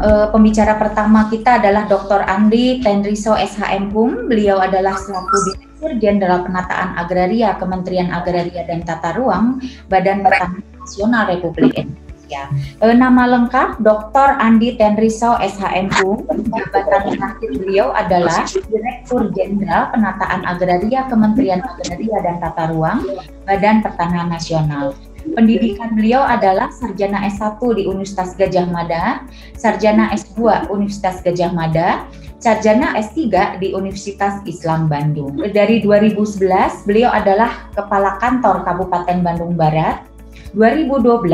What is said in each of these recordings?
Pembicara pertama kita adalah Dr. Andi Tenriso SHMHum. Beliau adalah selaku Direktur Jenderal Penataan Agraria Kementerian Agraria dan Tata Ruang Badan Pertanahan Nasional Republik Indonesia. Nama lengkap Dr. Andi Tenriso SHMHum. Jabatan terakhir beliau adalah Direktur Jenderal Penataan Agraria Kementerian Agraria dan Tata Ruang Badan Pertanahan Nasional. Pendidikan beliau adalah Sarjana S1 di Universitas Gadjah Mada, Sarjana S2 Universitas Gadjah Mada, Sarjana S3 di Universitas Islam Bandung. Dari 2011 beliau adalah Kepala Kantor Kabupaten Bandung Barat. 2012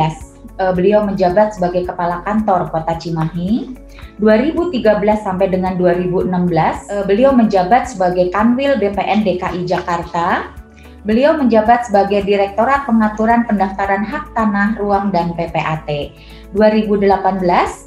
beliau menjabat sebagai Kepala Kantor Kota Cimahi. 2013 sampai dengan 2016 beliau menjabat sebagai Kanwil BPN DKI Jakarta. Beliau menjabat sebagai Direktorat Pengaturan Pendaftaran Hak Tanah, Ruang, dan PPAT. 2018,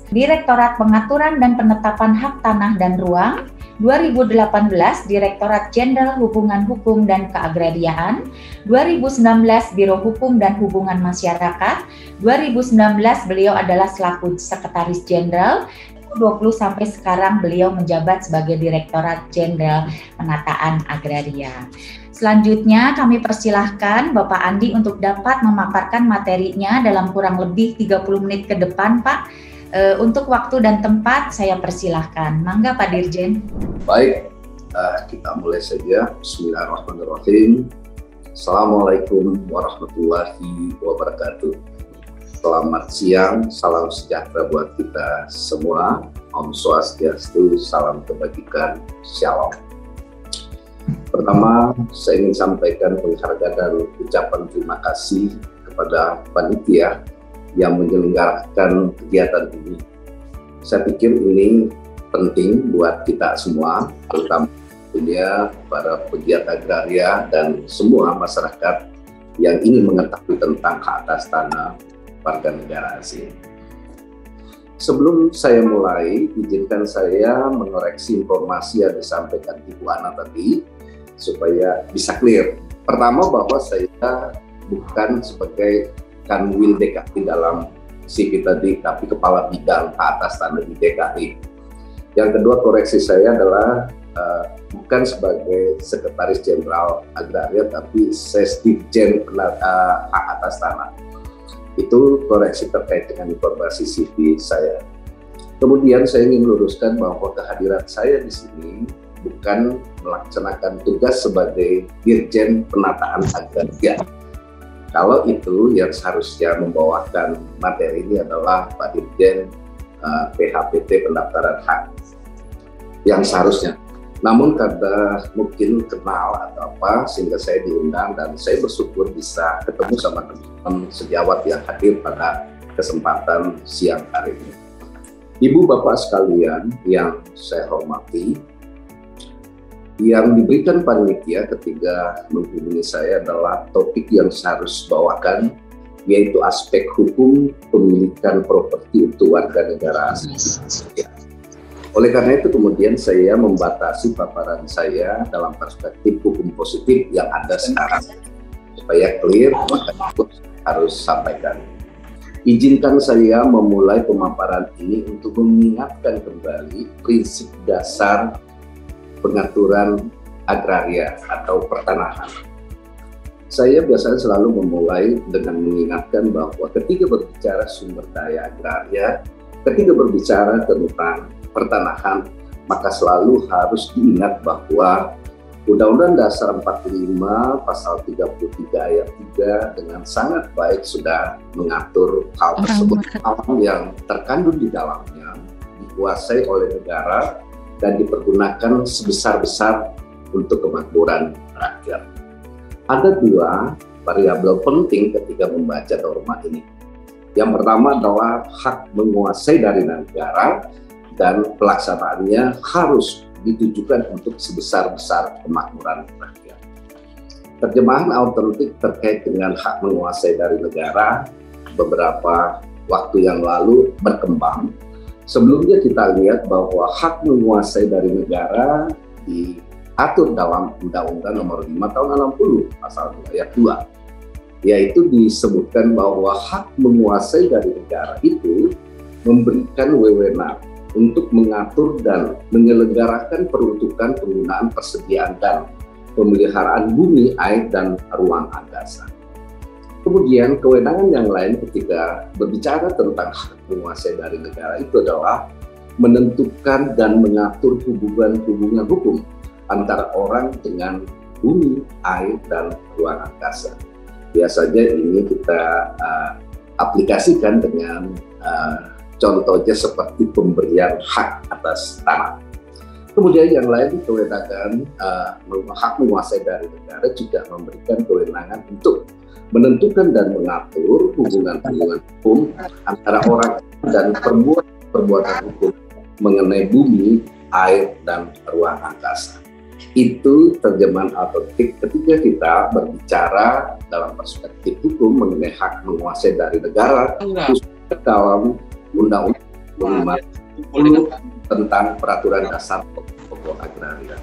Direktorat Pengaturan dan Penetapan Hak Tanah dan Ruang. 2018, Direktorat Jenderal Hubungan Hukum dan Keagrariaan. 2019, Biro Hukum dan Hubungan Masyarakat. 2019, beliau adalah selaku Sekretaris Jenderal. 2020 sampai sekarang beliau menjabat sebagai Direktorat Jenderal Penataan Agraria. Selanjutnya kami persilahkan Bapak Andi untuk dapat memaparkan materinya dalam kurang lebih 30 menit ke depan, Pak. Untuk waktu dan tempat saya persilahkan. Mangga Pak Dirjen. Baik, kita mulai saja. Bismillahirrahmanirrahim. Assalamualaikum warahmatullahi wabarakatuh. Selamat siang, salam sejahtera buat kita semua. Om Swastiastu, salam kebajikan, shalom. Pertama, saya ingin sampaikan penghargaan dan ucapan terima kasih kepada panitia yang menyelenggarakan kegiatan ini. Saya pikir ini penting buat kita semua, terutama para pegiat agraria dan semua masyarakat yang ingin mengetahui tentang hak atas tanah warga negara asing. Sebelum saya mulai, izinkan saya mengoreksi informasi yang disampaikan Ibu Ana tadi, supaya bisa clear. Pertama, bahwa saya bukan sebagai Kanwil DKI dalam CV tadi, tapi Kepala Bidang Hak Atas Tanah di DKI. Yang kedua, koreksi saya adalah bukan sebagai Sekretaris Jenderal Agraria, tapi Sesdikjen Hak Atas Tanah. Itu koreksi terkait dengan informasi CV saya. Kemudian saya ingin meluruskan bahwa kehadiran saya di sini bukan melaksanakan tugas sebagai Dirjen Penataan Agraria. Kalau itu yang seharusnya membawakan materi ini adalah Pak Dirjen PHPT Pendaftaran Hak yang seharusnya. Namun karena mungkin kenal atau apa sehingga saya diundang dan saya bersyukur bisa ketemu sama teman-teman sejawat yang hadir pada kesempatan siang hari ini. Ibu Bapak sekalian yang saya hormati, yang diberikan panitia ketika menghubungi saya adalah topik yang saya harus bawakan, yaitu aspek hukum pemilikan properti untuk warga negara asing. Oleh karena itu kemudian saya membatasi paparan saya dalam perspektif hukum positif yang ada sekarang. Supaya clear, maka harus sampaikan. Izinkan saya memulai pemaparan ini untuk mengingatkan kembali prinsip dasar pengaturan agraria atau pertanahan. Saya biasanya selalu memulai dengan mengingatkan bahwa ketika berbicara sumber daya agraria, ketika berbicara tentang pertanahan, maka selalu harus diingat bahwa Undang-Undang Dasar 45 Pasal 33 Ayat 3 dengan sangat baik sudah mengatur hal tersebut. Hal yang terkandung di dalamnya dikuasai oleh negara dan dipergunakan sebesar-besar untuk kemakmuran rakyat. Ada dua variabel penting ketika membaca norma ini. Yang pertama adalah hak menguasai dari negara dan pelaksanaannya harus ditujukan untuk sebesar-besar kemakmuran rakyat. Terjemahan autentik terkait dengan hak menguasai dari negara beberapa waktu yang lalu berkembang. Sebelumnya kita lihat bahwa hak menguasai dari negara diatur dalam Undang-Undang Nomor 5 Tahun 60 Pasal 2 Ayat 2, yaitu disebutkan bahwa hak menguasai dari negara itu memberikan wewenang untuk mengatur dan menyelenggarakan peruntukan penggunaan persediaan dan pemeliharaan bumi, air, dan ruang angkasa. Kemudian kewenangan yang lain ketika berbicara tentang hak menguasai dari negara itu adalah menentukan dan mengatur hubungan-hubungan hukum antara orang dengan bumi, air, dan ruang angkasa. Biasanya ini kita aplikasikan dengan contohnya seperti pemberian hak atas tanah. Kemudian yang lain, kewenangan hak menguasai dari negara juga memberikan kewenangan untuk menentukan dan mengatur hubungan-hubungan hukum antara orang dan perbuatan hukum mengenai bumi, air, dan ruang angkasa. Itu terjemahan autentik ketika kita berbicara dalam perspektif hukum mengenai hak menguasai dari negara, khususnya dalam Undang-Undang 50 tentang peraturan dasar pokok agraria.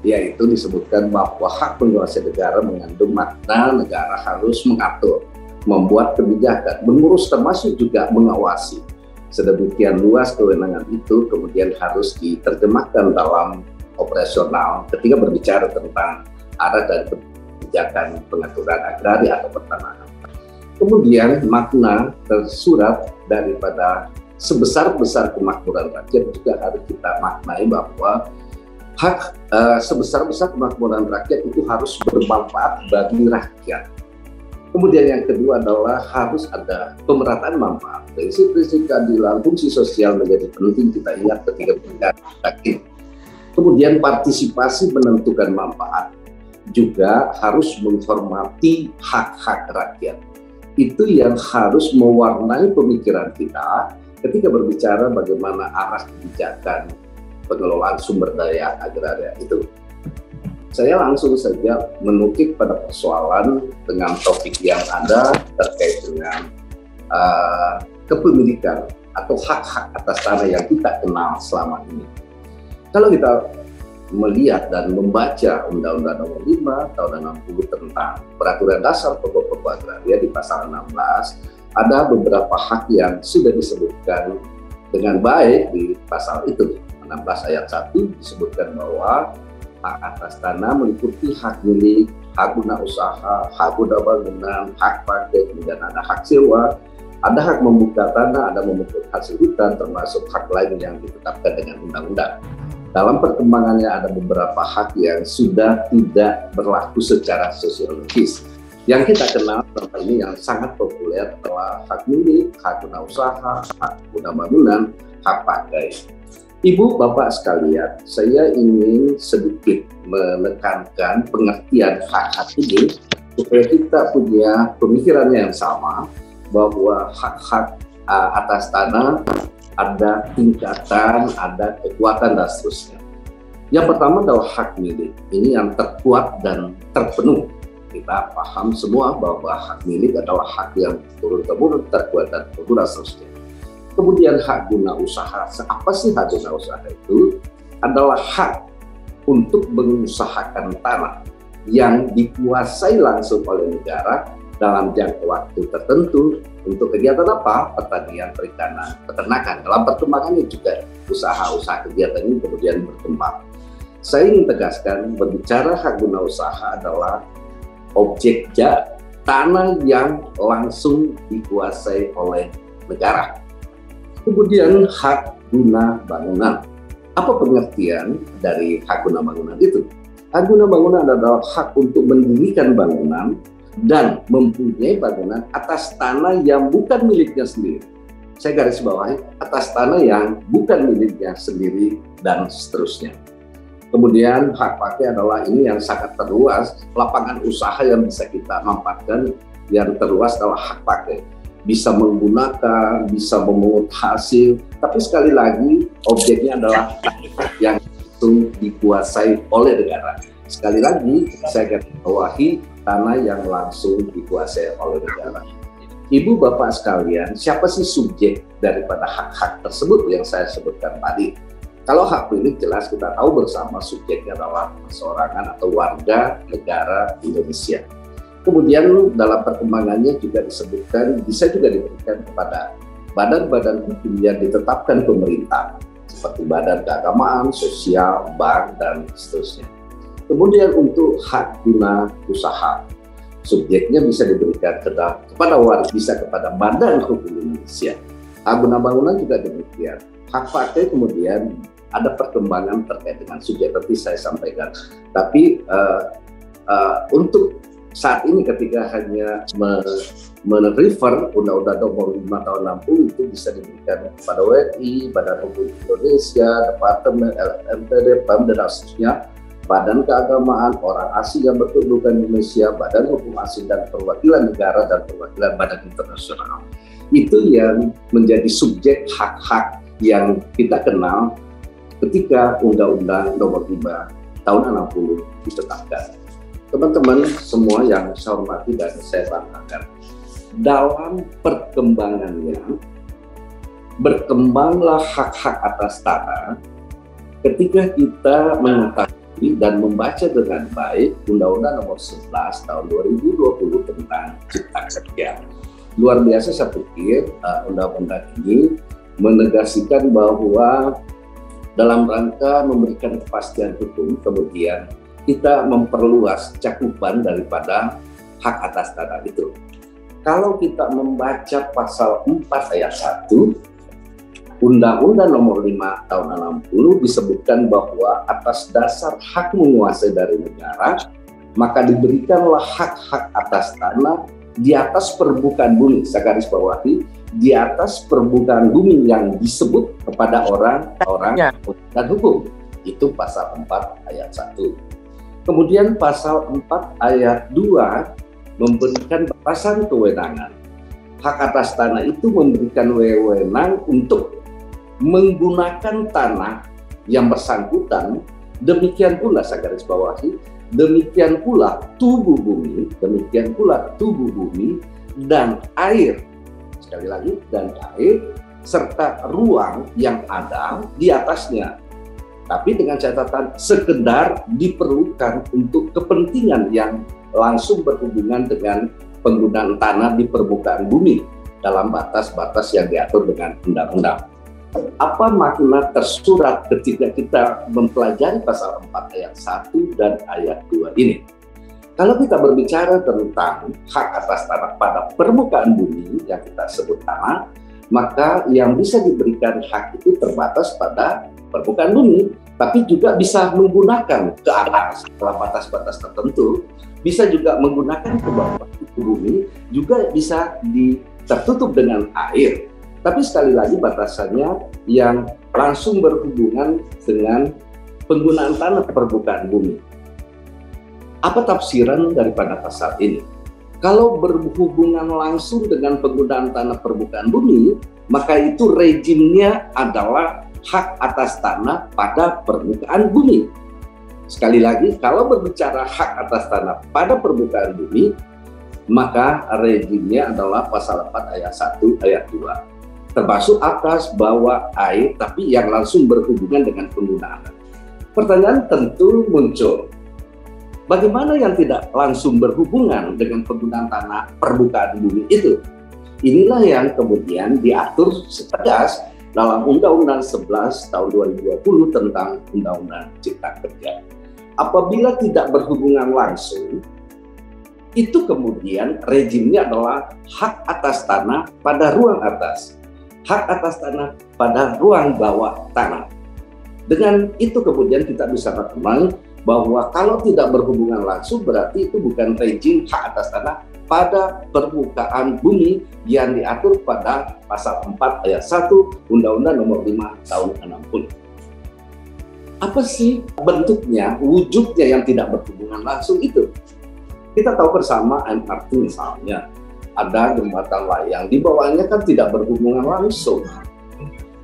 Yaitu disebutkan bahwa hak menguasai negara mengandung makna negara harus mengatur, membuat kebijakan, mengurus termasuk juga mengawasi. Sedemikian luas kewenangan itu kemudian harus diterjemahkan dalam operasional ketika berbicara tentang arah dan kebijakan pengaturan agraria atau pertanahan. Kemudian makna tersurat daripada sebesar-besar kemakmuran rakyat juga harus kita maknai bahwa hak sebesar-besar kemakmuran rakyat itu harus bermanfaat bagi rakyat. Kemudian yang kedua adalah harus ada pemerataan manfaat. Prinsip-prinsip keadilan, fungsi sosial menjadi penting kita ingat ketika berbicara rakyat. Kemudian partisipasi menentukan manfaat juga harus menghormati hak-hak rakyat. Itu yang harus mewarnai pemikiran kita ketika berbicara bagaimana arah kebijakan pengelolaan sumber daya agraria itu. Saya langsung saja menukik pada persoalan dengan topik yang ada terkait dengan kepemilikan atau hak-hak atas tanah yang kita kenal selama ini. Kalau kita melihat dan membaca Undang-Undang Nomor 5 Tahun 60 tentang Peraturan Dasar Pokok-Pokok Agraria di pasal 16, ada beberapa hak yang sudah disebutkan dengan baik di pasal itu. 16 ayat 1 disebutkan bahwa hak atas tanah meliputi hak milik, hak guna usaha, hak guna bangunan, hak pakai, kemudian ada hak sewa, ada hak membuka tanah, ada membuka hasil hutan, termasuk hak lain yang ditetapkan dengan undang-undang. Dalam perkembangannya ada beberapa hak yang sudah tidak berlaku secara sosiologis. Yang kita kenal selama ini yang sangat populer adalah hak milik, hak guna usaha, hak guna bangunan, hak pakai. Ibu, Bapak sekalian, saya ingin sedikit menekankan pengertian hak-hak ini supaya kita punya pemikiran yang sama bahwa hak-hak atas tanah ada tingkatan, ada kekuatan dan seterusnya. Yang pertama adalah hak milik. Ini yang terkuat dan terpenuh. Kita paham semua bahwa hak milik adalah hak yang turun-temurun, terkuat dan terpenuh dan seterusnya. Kemudian hak guna usaha. Apa sih hak guna usaha itu? Adalah hak untuk mengusahakan tanah yang dikuasai langsung oleh negara dalam jangka waktu tertentu untuk kegiatan apa? Pertanian, perikanan, peternakan. Dalam perkembangannya juga usaha-usaha kegiatan ini kemudian berkembang. Saya ingin tegaskan, berbicara hak guna usaha adalah objek tanah yang langsung dikuasai oleh negara. Kemudian hak guna bangunan. Apa pengertian dari hak guna bangunan itu? Hak guna bangunan adalah hak untuk mendirikan bangunan dan mempunyai bangunan atas tanah yang bukan miliknya sendiri. Saya garis bawahi, atas tanah yang bukan miliknya sendiri dan seterusnya. Kemudian hak pakai adalah ini yang sangat terluas, lapangan usaha yang bisa kita manfaatkan yang terluas adalah hak pakai. Bisa menggunakan, bisa memungut hasil, tapi sekali lagi objeknya adalah yang itu dikuasai oleh negara. Sekali lagi saya garis bawahi, tanah yang langsung dikuasai oleh negara. Ibu, Bapak sekalian, siapa sih subjek daripada hak-hak tersebut yang saya sebutkan tadi? Kalau hak milik jelas kita tahu bersama subjeknya adalah perseorangan atau warga negara Indonesia. Kemudian dalam perkembangannya juga disebutkan bisa juga diberikan kepada badan-badan hukum yang ditetapkan pemerintah seperti badan keagamaan, sosial, bank, dan seterusnya. Kemudian untuk hak guna usaha, subjeknya bisa diberikan kepada waris, bisa kepada Badan Hukum Indonesia. Hak guna bangunan juga demikian. Hak pakai kemudian ada perkembangan terkait dengan subjek tadi saya sampaikan. Tapi untuk saat ini ketika hanya merefer Undang-Undang Nomor 5 Tahun 60 itu bisa diberikan kepada WNI, Badan Hukum Indonesia, Departemen, LMPD, PAM, dan seterusnya, Badan Keagamaan, orang asing yang berkedudukan di Indonesia, Badan Hukum Asing dan Perwakilan Negara, dan Perwakilan Badan Internasional. Itu yang menjadi subjek hak-hak yang kita kenal ketika Undang-Undang Nomor 5 Tahun 60 ditetapkan. Teman-teman semua yang saya hormati dan saya banggakan, dalam perkembangannya, berkembanglah hak-hak atas tanah ketika kita mengetahui dan membaca dengan baik Undang-Undang Nomor 11 Tahun 2020 tentang Cipta Kerja. Luar biasa saya pikir undang-undang ini menegaskan bahwa dalam rangka memberikan kepastian hukum, kemudian kita memperluas cakupan daripada hak atas tanah itu. Kalau kita membaca pasal 4 ayat 1, Undang-Undang Nomor 5 Tahun 60 disebutkan bahwa atas dasar hak menguasai dari negara, maka diberikanlah hak-hak atas tanah di atas permukaan bumi. Saya garis bawahi, di atas permukaan bumi yang disebut kepada orang-orang dan hukum. Itu pasal 4 ayat 1. Kemudian pasal 4 ayat 2 memberikan batasan kewenangan. Hak atas tanah itu memberikan wewenang untuk menggunakan tanah yang bersangkutan, demikian pula saya garis bawahi, demikian pula tubuh bumi, dan air, sekali lagi, dan air, serta ruang yang ada di atasnya. Tapi dengan catatan sekedar diperlukan untuk kepentingan yang langsung berhubungan dengan penggunaan tanah di permukaan bumi dalam batas-batas yang diatur dengan undang-undang. Apa makna tersurat ketika kita mempelajari pasal 4 ayat 1 dan ayat 2 ini? Kalau kita berbicara tentang hak atas tanah pada permukaan bumi yang kita sebut tanah, maka yang bisa diberikan hak itu terbatas pada permukaan bumi, tapi juga bisa menggunakan ke atas dalam batas-batas tertentu, bisa juga menggunakan ke bawah bumi, juga bisa tertutup dengan air. Tapi sekali lagi batasannya yang langsung berhubungan dengan penggunaan tanah permukaan bumi. Apa tafsiran daripada pasal ini? Kalau berhubungan langsung dengan penggunaan tanah permukaan bumi, maka itu rejimnya adalah hak atas tanah pada permukaan bumi. Sekali lagi, kalau berbicara hak atas tanah pada permukaan bumi, maka rejimnya adalah pasal 4 ayat 1 ayat 2. Termasuk atas, bawah, air, tapi yang langsung berhubungan dengan penggunaan. Pertanyaan tentu muncul, bagaimana yang tidak langsung berhubungan dengan penggunaan tanah permukaan bumi itu? Inilah yang kemudian diatur tegas dalam Undang-Undang 11 Tahun 2020 tentang Undang-Undang Cipta Kerja. Apabila tidak berhubungan langsung, itu kemudian rejimnya adalah hak atas tanah pada ruang atas, hak atas tanah pada ruang bawah tanah. Dengan itu kemudian kita bisa mengenal bahwa kalau tidak berhubungan langsung berarti itu bukan rejim hak atas tanah pada permukaan bumi yang diatur pada pasal 4 ayat 1 Undang-Undang Nomor 5 Tahun 60. Apa sih bentuknya, wujudnya yang tidak berhubungan langsung itu? Kita tahu bersama MRT misalnya, ada jembatan layang, di bawahnya kan tidak berhubungan langsung.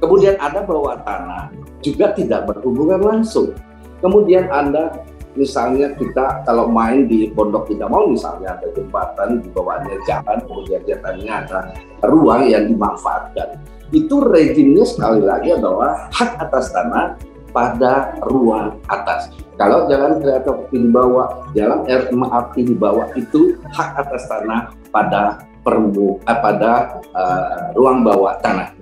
Kemudian ada bawah tanah, juga tidak berhubungan langsung. Kemudian Anda, misalnya kita kalau main di Pondok Indah Mall misalnya, ada jembatan, di bawahnya jalan, kemudian jalannya ada ruang yang dimanfaatkan. Itu rejimnya sekali lagi adalah hak atas tanah pada ruang atas. Kalau jalan kereta api di bawah, jalan MRT di bawah itu hak atas tanah pada ruang bawah tanah.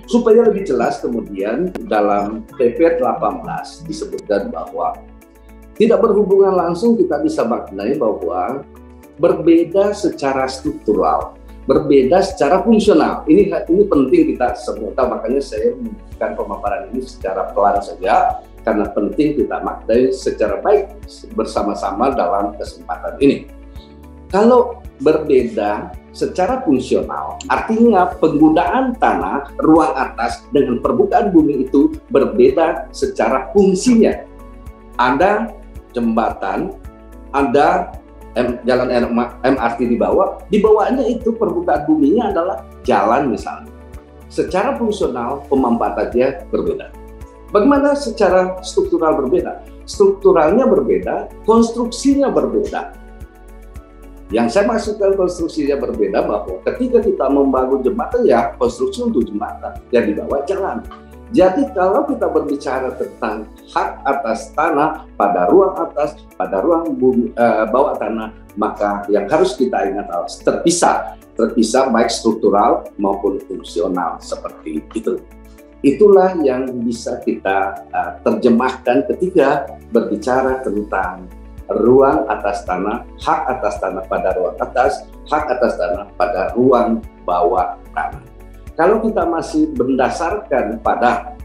Supaya lebih jelas kemudian dalam PP 18 disebutkan bahwa tidak berhubungan langsung, kita bisa maknai bahwa berbeda secara struktural, berbeda secara fungsional. Ini penting kita semua tahu, makanya saya memberikan pemaparan ini secara pelan saja, karena penting kita maknai secara baik bersama-sama dalam kesempatan ini. Kalau berbeda secara fungsional, artinya penggunaan tanah, ruang atas dengan permukaan bumi itu berbeda secara fungsinya. Ada jembatan, ada jalan MRT di bawahnya itu permukaan buminya adalah jalan misalnya. Secara fungsional pemanfaatannya berbeda. Bagaimana secara struktural berbeda? Strukturalnya berbeda, konstruksinya berbeda. Yang saya maksudkan konstruksinya berbeda bahwa ketika kita membangun jembatan, ya konstruksi untuk jembatan, yang di bawah jalan. Jadi kalau kita berbicara tentang hak atas tanah pada ruang atas, pada ruang bawah tanah, maka yang harus kita ingat adalah terpisah baik struktural maupun fungsional seperti itu. Itulah yang bisa kita terjemahkan ketika berbicara tentang ruang atas tanah, hak atas tanah pada ruang atas, hak atas tanah pada ruang bawah tanah. Kalau kita masih berdasarkan pada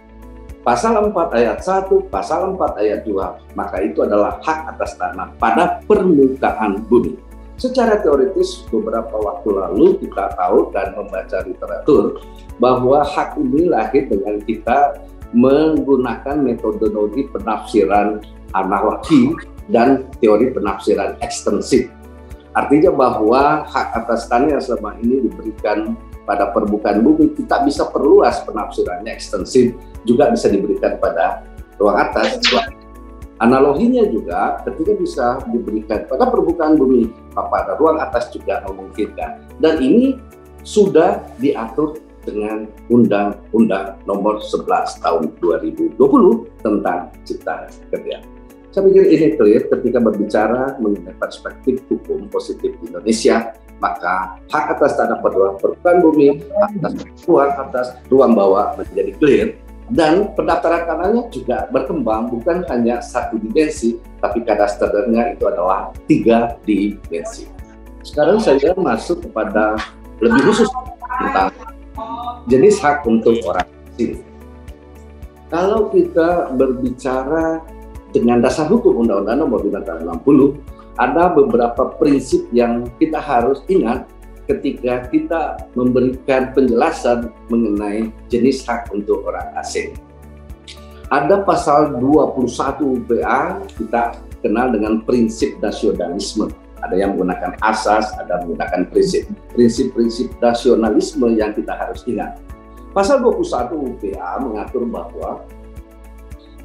pasal 4 ayat 1, pasal 4 ayat 2, maka itu adalah hak atas tanah pada permukaan bumi. Secara teoritis beberapa waktu lalu kita tahu dan membaca literatur bahwa hak ini lahir dengan kita menggunakan metodologi penafsiran analogi dan teori penafsiran ekstensif. Artinya bahwa hak atas tanah yang selama ini diberikan pada permukaan bumi tidak bisa perluas penafsirannya ekstensif, juga bisa diberikan pada ruang atas. Analoginya juga ketika bisa diberikan pada permukaan bumi, pada ruang atas juga memungkinkan. Dan ini sudah diatur dengan Undang-Undang Nomor 11 Tahun 2020 tentang Cipta Kerja. Saya pikir ini clear ketika berbicara mengenai perspektif hukum positif di Indonesia, maka hak atas tanah pada permukaan bumi, ruang atas, ruang bawah menjadi clear, dan pendaftaran tanahnya juga berkembang bukan hanya satu dimensi, tapi kadasternya itu adalah 3 dimensi. Sekarang saya masuk kepada lebih khusus tentang jenis hak untuk orang asing. Kalau kita berbicara dengan dasar hukum Undang-Undang Nomor 5 Tahun 60, ada beberapa prinsip yang kita harus ingat ketika kita memberikan penjelasan mengenai jenis hak untuk orang asing. Ada pasal 21 UPA, kita kenal dengan prinsip nasionalisme. Ada yang menggunakan asas, ada menggunakan prinsip. Prinsip-prinsip nasionalisme yang kita harus ingat. Pasal 21 UPA mengatur bahwa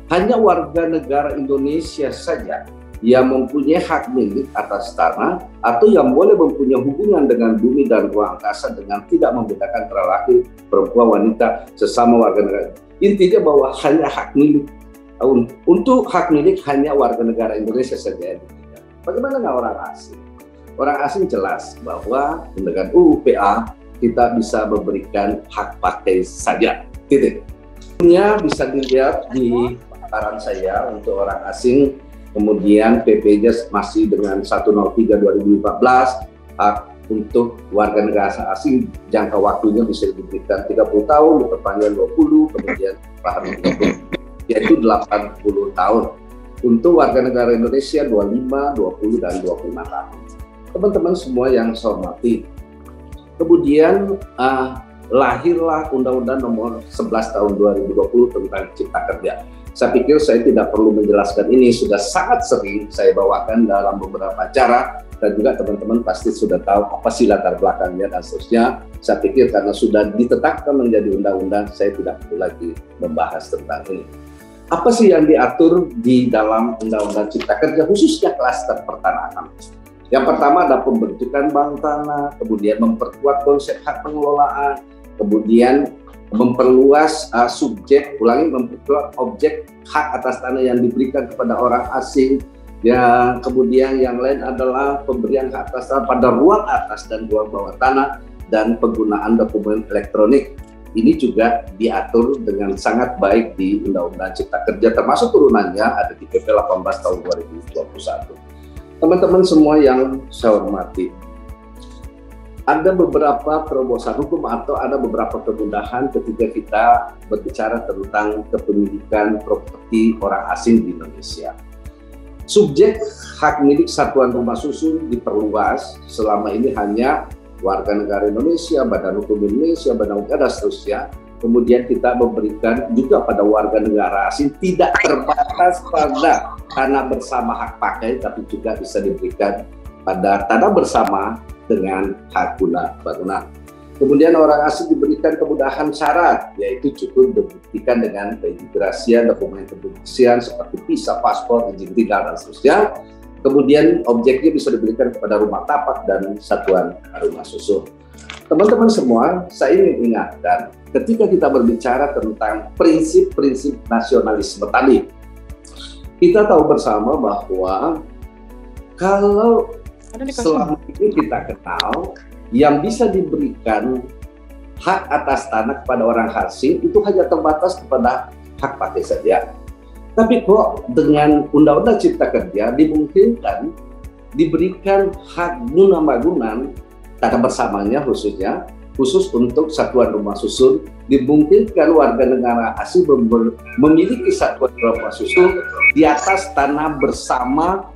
hanya warga negara Indonesia saja yang mempunyai hak milik atas tanah atau yang boleh mempunyai hubungan dengan bumi dan ruang angkasa dengan tidak membedakan antara laki, perempuan, wanita, sesama warga negara. Intinya bahwa hanya hak milik. Untuk hak milik hanya warga negara Indonesia saja. Bagaimana dengan orang asing? Orang asing jelas bahwa dengan UUPA kita bisa memberikan hak pakai saja. Titik. Ini bisa dilihat di saran saya untuk orang asing, kemudian PP-nya masih dengan 103/2014, untuk warga negara asing jangka waktunya bisa diberikan 30 tahun, diperpanjang 20, kemudian 30, yaitu 80 tahun. Untuk warga negara Indonesia 25, 20, dan 25 tahun. Teman-teman semua yang saya hormati, kemudian lahirlah Undang-Undang Nomor 11 Tahun 2020 tentang Cipta Kerja. Saya pikir saya tidak perlu menjelaskan ini, sudah sangat sering saya bawakan dalam beberapa acara, dan juga teman-teman pasti sudah tahu apa sih latar belakangnya dan seterusnya. Saya pikir karena sudah ditetapkan menjadi undang-undang, saya tidak perlu lagi membahas tentang ini. Apa sih yang diatur di dalam Undang-Undang Cipta Kerja, khususnya klaster pertanahan? Yang pertama ada pembentukan bank tanah, kemudian memperkuat konsep hak pengelolaan, kemudian memperluas memperkuat objek hak atas tanah yang diberikan kepada orang asing, Yang kemudian yang lain adalah pemberian hak atas tanah pada ruang atas dan ruang bawah tanah dan penggunaan dokumen elektronik. Ini juga diatur dengan sangat baik di Undang-Undang Cipta Kerja, termasuk turunannya ada di PP 18 tahun 2021. Teman-teman semua yang saya hormati, ada beberapa terobosan hukum atau ada beberapa kemudahan ketika kita berbicara tentang kepemilikan properti orang asing di Indonesia. Subjek hak milik satuan rumah susun diperluas, selama ini hanya warga negara Indonesia, Badan Hukum Indonesia, Badan Hukum dan seterusnya. Kemudian kita memberikan juga pada warga negara asing, tidak terbatas pada tanah bersama hak pakai, tapi juga bisa diberikan pada tanah bersama dengan hak guna bangunan. Kemudian orang asing diberikan kemudahan syarat, yaitu cukup dibuktikan dengan keimigrasian, dokumen keimigrasian seperti visa, paspor, izin tinggal, dan seterusnya. Kemudian objeknya bisa diberikan kepada rumah tapak dan satuan rumah susun. Teman-teman semua, saya ingin ingatkan, ketika kita berbicara tentang prinsip-prinsip nasionalisme tadi, kita tahu bersama bahwa kalau selama ini kita kenal, yang bisa diberikan hak atas tanah kepada orang asing itu hanya terbatas kepada hak pakai saja. Tapi kok dengan Undang-Undang Cipta Kerja dimungkinkan diberikan hak guna bangunan tanah bersamanya khusus untuk satuan rumah susun, dimungkinkan warga negara asing memiliki satuan rumah susun di atas tanah bersama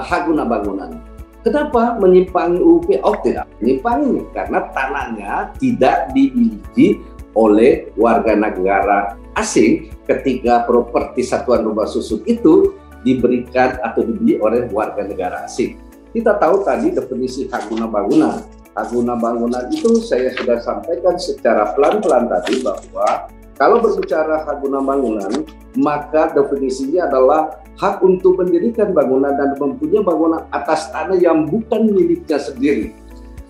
hak guna bangunan. Kenapa menyimpangi UUP? Oh, tidak menyimpangi karena tanahnya tidak dimiliki oleh warga negara asing ketika properti satuan rumah susun itu diberikan atau dibeli oleh warga negara asing. Kita tahu tadi definisi hak guna bangunan. Hak guna bangunan itu saya sudah sampaikan secara pelan-pelan tadi bahwa kalau berbicara hak guna bangunan, maka definisinya adalah hak untuk mendirikan bangunan dan mempunyai bangunan atas tanah yang bukan miliknya sendiri.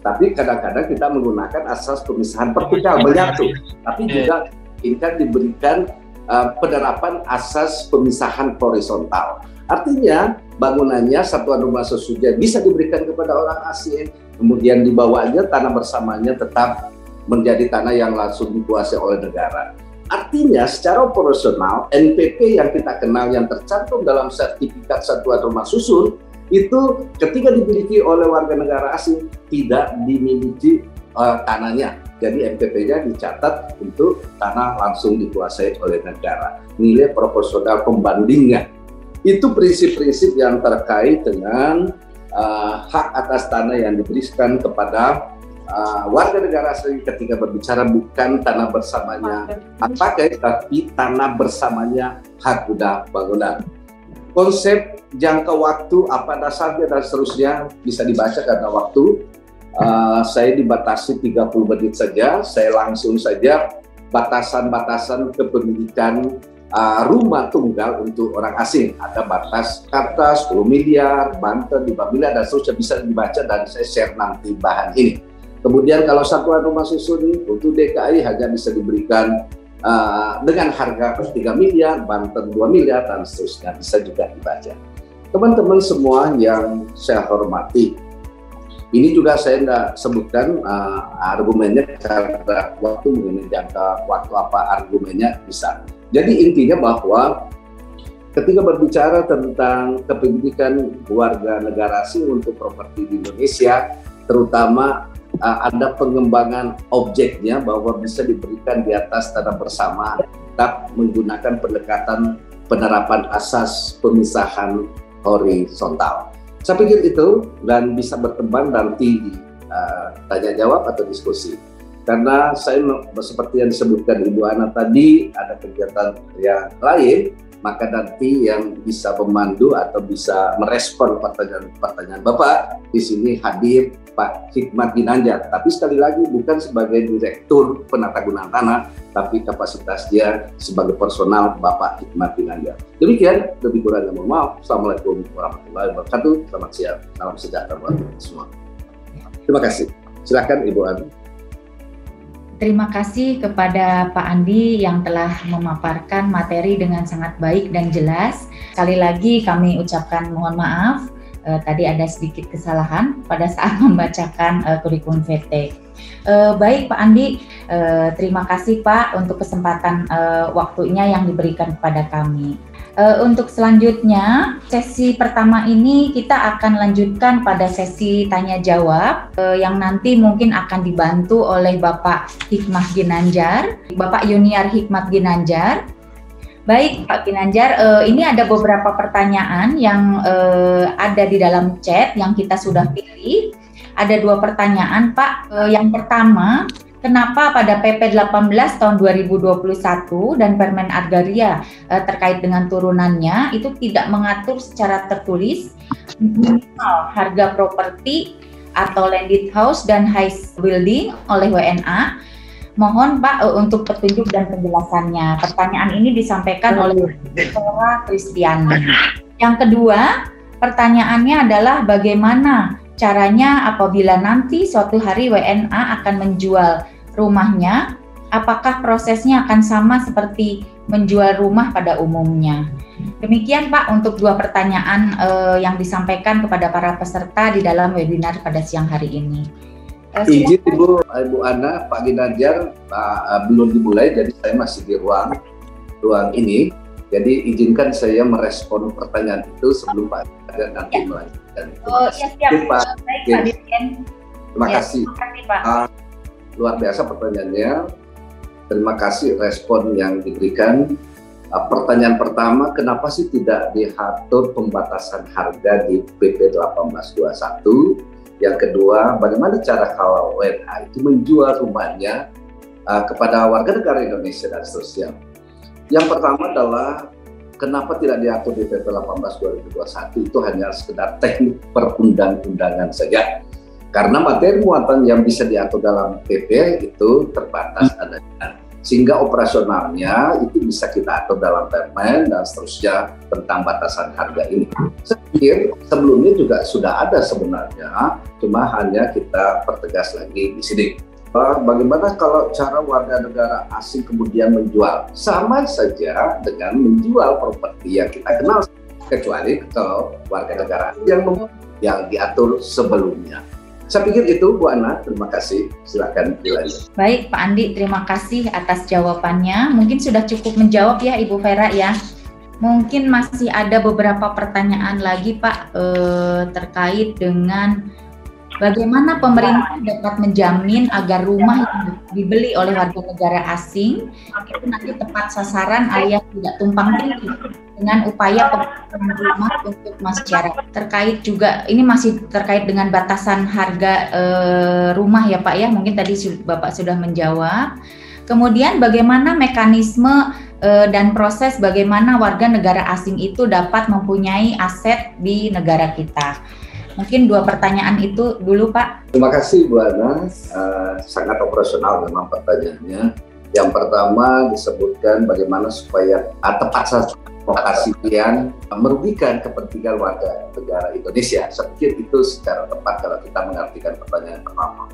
Tapi kadang-kadang kita menggunakan asas pemisahan vertikal menyatu, tapi juga akan diberikan penerapan asas pemisahan horizontal. Artinya bangunannya satuan rumah susunnya bisa diberikan kepada orang asing, kemudian dibawanya tanah bersamanya tetap menjadi tanah yang langsung dikuasai oleh negara. Artinya secara operasional NPP yang kita kenal yang tercantum dalam sertifikat satuan rumah susun itu ketika dimiliki oleh warga negara asing tidak dimiliki tanahnya. Jadi NPP-nya dicatat untuk tanah langsung dikuasai oleh negara. Nilai proporsional pembandingnya. Itu prinsip-prinsip yang terkait dengan hak atas tanah yang diberikan kepada warga negara asing ketika berbicara bukan tanah bersamanya hak pakai, tapi tanah bersamanya hak guna bangunan. Konsep jangka waktu, apa dasarnya dan seterusnya bisa dibaca karena waktu. Saya dibatasi 30 menit saja, saya langsung saja batasan-batasan kepemilikan rumah tunggal untuk orang asing. Ada batas kata 10 miliar, Banten 5 miliar dan seterusnya bisa dibaca dan saya share nanti bahan ini. Kemudian kalau satuan rumah susun untuk DKI hanya bisa diberikan dengan harga 3 miliar, Banten 2 miliar, dan seterusnya bisa juga dibaca. Teman-teman semua yang saya hormati, ini juga saya tidak sebutkan argumennya karena waktu mengenai jangka waktu apa argumennya bisa. Jadi intinya bahwa ketika berbicara tentang kepemilikan warga negara asing untuk properti di Indonesia, terutama ada pengembangan objeknya bahwa bisa diberikan di atas tanah bersama, tetap menggunakan pendekatan penerapan asas pemisahan horizontal. Saya pikir itu dan bisa berkembang nanti di tanya jawab atau diskusi. Karena saya seperti yang disebutkan Ibu Ana tadi ada kegiatan yang lain, maka nanti yang bisa memandu atau bisa merespon pertanyaan Bapak di sini hadir Pak Hikmat Ginanjar. Tapi sekali lagi bukan sebagai Direktur Penatagunaan Tanah, tapi kapasitas dia sebagai personal Bapak Hikmat Ginanjar. Demikian, lebih kurangnya mohon maaf. Assalamualaikum warahmatullahi wabarakatuh. Selamat siang, salam sejahtera buat semua. Terima kasih. Silakan Ibu Ana. Terima kasih kepada Pak Andi yang telah memaparkan materi dengan sangat baik dan jelas. Sekali lagi kami ucapkan mohon maaf, tadi ada sedikit kesalahan pada saat membacakan kurikulum VT. Baik Pak Andi, terima kasih Pak untuk kesempatan waktunya yang diberikan kepada kami. Untuk selanjutnya, sesi pertama ini kita akan lanjutkan pada sesi tanya jawab yang nanti mungkin akan dibantu oleh Bapak Hikmat Ginanjar, Bapak Yuniar Hikmat Ginanjar. Baik Pak Ginanjar, ini ada beberapa pertanyaan yang ada di dalam chat yang kita sudah pilih. Ada 2 pertanyaan Pak. Yang pertama, kenapa pada PP 18 tahun 2021 dan Permen Agraria terkait dengan turunannya itu tidak mengatur secara tertulis minimal harga properti atau landed house dan house building oleh WNA? Mohon Pak untuk petunjuk dan penjelasannya. Pertanyaan ini disampaikan oleh Dora Kristiani. Yang kedua, pertanyaannya adalah bagaimana caranya apabila nanti suatu hari WNA akan menjual rumahnya, apakah prosesnya akan sama seperti menjual rumah pada umumnya? Demikian Pak untuk 2 pertanyaan yang disampaikan kepada para peserta di dalam webinar pada siang hari ini. Izin Ibu Ana, Pak Ginanjar belum dimulai, jadi saya masih di ruang ini. Jadi izinkan saya merespon pertanyaan itu sebelum Pak Ginanjar nanti melanjutkan. Oh iya siap. Pak. Baik Pak Dirjen. Terima kasih. Terima kasih Pak. Luar biasa pertanyaannya. Terima kasih respon yang diberikan. Pertanyaan pertama, kenapa sih tidak diatur pembatasan harga di PP 1821? Yang kedua, bagaimana cara kalau WNA itu menjual rumahnya kepada warga negara Indonesia dan seterusnya? Yang pertama adalah kenapa tidak diatur di PP 18 2021 itu hanya sekedar teknik perundang-undangan saja. Karena materi muatan yang bisa diatur dalam PP itu terbatas adanya. Sehingga operasionalnya itu bisa kita atur dalam permen dan seterusnya tentang batasan harga ini. Saya pikir sebelumnya juga sudah ada sebenarnya, cuma hanya kita pertegas lagi di sini. Bagaimana kalau cara warga negara asing kemudian menjual? Sama saja dengan menjual properti yang kita kenal, kecuali kalau warga negara yang diatur sebelumnya. Saya pikir itu Bu Ana, terima kasih. Silakan dilanjut. Baik Pak Andi, terima kasih atas jawabannya. Mungkin sudah cukup menjawab ya Ibu Vera ya. Mungkin masih ada beberapa pertanyaan lagi Pak terkait dengan bagaimana pemerintah dapat menjamin agar rumah yang dibeli oleh warga negara asing itu nanti tepat sasaran alias tidak tumpang tindih dengan upaya pembangunan rumah untuk masyarakat. Terkait juga, ini masih terkait dengan batasan harga rumah ya Pak ya, mungkin tadi Bapak sudah menjawab. Kemudian bagaimana mekanisme dan proses bagaimana warga negara asing itu dapat mempunyai aset di negara kita. Mungkin 2 pertanyaan itu dulu Pak. Terima kasih Bu Ana, sangat operasional memang pertanyaannya. Yang pertama disebutkan bagaimana supaya tepat sasaran lokasi yang merugikan kepentingan warga negara Indonesia. Saya pikir itu secara tepat kalau kita mengartikan pertanyaan pertama.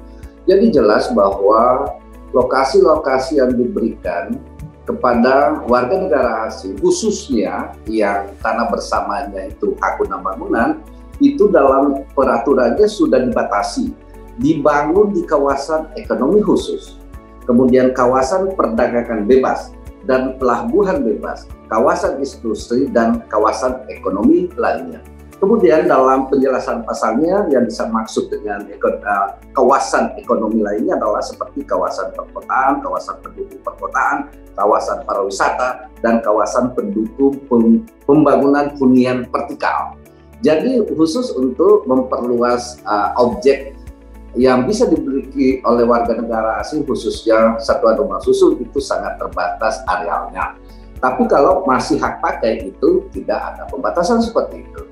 Jadi jelas bahwa lokasi-lokasi yang diberikan kepada warga negara asing, khususnya yang tanah bersamanya itu hak guna bangunan, itu dalam peraturannya sudah dibatasi, dibangun di kawasan ekonomi khusus, kemudian kawasan perdagangan bebas dan pelabuhan bebas, kawasan industri dan kawasan ekonomi lainnya. Kemudian dalam penjelasan pasalnya yang bisa maksud dengan kawasan ekonomi lainnya adalah seperti kawasan perkotaan, kawasan pendukung perkotaan, kawasan pariwisata, dan kawasan pendukung pembangunan hunian vertikal. Jadi khusus untuk memperluas objek yang bisa dimiliki oleh warga negara asing, khususnya satuan rumah susun, itu sangat terbatas arealnya. Tapi kalau masih hak pakai itu tidak ada pembatasan seperti itu.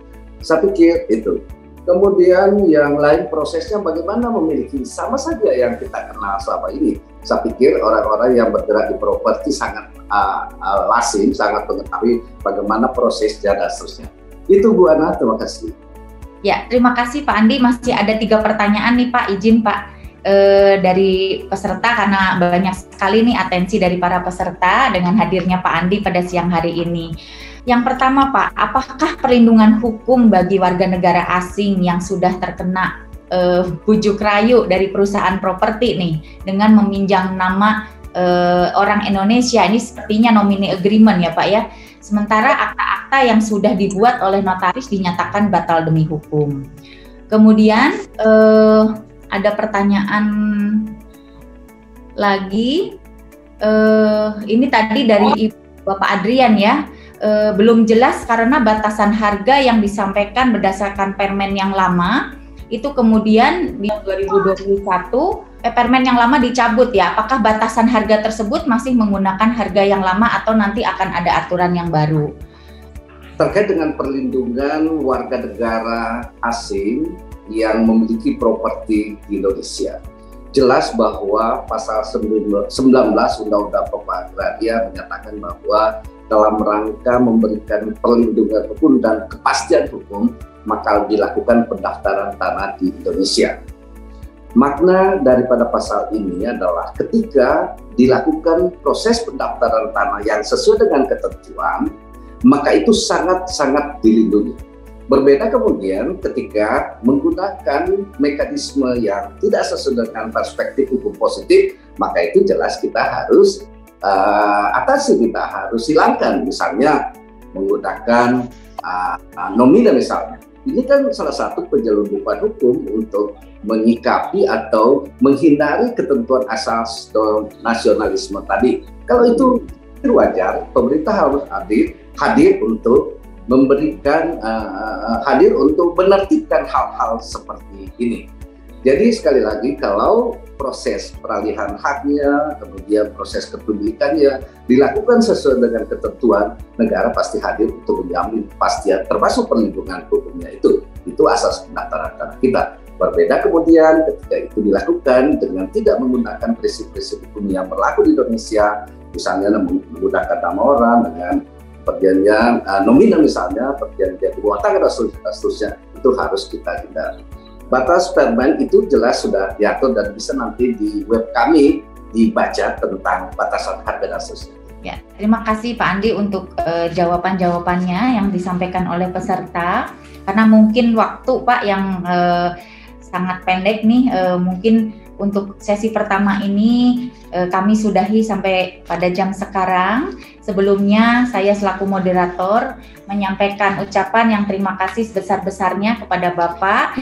Saya pikir itu. Kemudian yang lain prosesnya bagaimana memiliki sama saja yang kita kenal selama ini. Saya pikir orang-orang yang bergerak di properti sangat lazim, sangat mengetahui bagaimana prosesnya dan seterusnya. Itu Bu Ana, terima kasih. Ya, terima kasih Pak Andi. Masih ada 3 pertanyaan nih Pak, izin Pak. dari peserta karena banyak sekali nih atensi dari para peserta dengan hadirnya Pak Andi pada siang hari ini. Yang pertama Pak, apakah perlindungan hukum bagi warga negara asing yang sudah terkena bujuk rayu dari perusahaan properti nih dengan meminjam nama orang Indonesia, ini sepertinya nominee agreement ya Pak ya, sementara akta-akta yang sudah dibuat oleh notaris dinyatakan batal demi hukum. Kemudian ada pertanyaan lagi, ini tadi dari Bapak Adrian ya, belum jelas karena batasan harga yang disampaikan berdasarkan permen yang lama itu kemudian di 2021 permen yang lama dicabut ya. Apakah batasan harga tersebut masih menggunakan harga yang lama atau nanti akan ada aturan yang baru? Terkait dengan perlindungan warga negara asing yang memiliki properti di Indonesia, jelas bahwa pasal 19 Undang-Undang Pembangunan Agraria menyatakan bahwa dalam rangka memberikan perlindungan hukum dan kepastian hukum, maka dilakukan pendaftaran tanah di Indonesia. Makna daripada pasal ini adalah ketika dilakukan proses pendaftaran tanah yang sesuai dengan ketentuan, maka itu sangat-sangat dilindungi. Berbeda kemudian ketika menggunakan mekanisme yang tidak sesuai dengan perspektif hukum positif, maka itu jelas kita harus atasi, kita harus hilangkan, misalnya menggunakan nomina misalnya. Ini kan salah satu penyelundupan hukum untuk menyikapi atau menghindari ketentuan asas nasionalisme tadi. Kalau itu wajar, pemerintah harus hadir untuk memberikan hadir untuk menertibkan hal-hal seperti ini. Jadi sekali lagi, kalau proses peralihan haknya, kemudian proses kepemilikannya dilakukan sesuai dengan ketentuan, negara pasti hadir untuk menjamin kepastian, termasuk perlindungan hukumnya itu. Itu asas pendaftaran tanah kita. Berbeda kemudian ketika itu dilakukan dengan tidak menggunakan prinsip-prinsip hukum yang berlaku di Indonesia, misalnya menggunakan nama orang dengan perjanjian nominal misalnya, perjanjian dua tangan dan seterusnya, itu harus kita hindari. Batas permen itu jelas sudah diatur dan bisa nanti di web kami dibaca tentang batasan harga dan seterusnya. Ya, terima kasih Pak Andi untuk jawaban-jawabannya yang disampaikan oleh peserta. Karena mungkin waktu Pak yang sangat pendek nih, mungkin untuk sesi pertama ini kami sudahi sampai pada jam sekarang. Sebelumnya saya selaku moderator menyampaikan ucapan yang terima kasih sebesar-besarnya kepada Bapak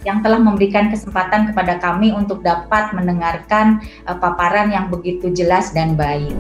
yang telah memberikan kesempatan kepada kami untuk dapat mendengarkan paparan yang begitu jelas dan baik.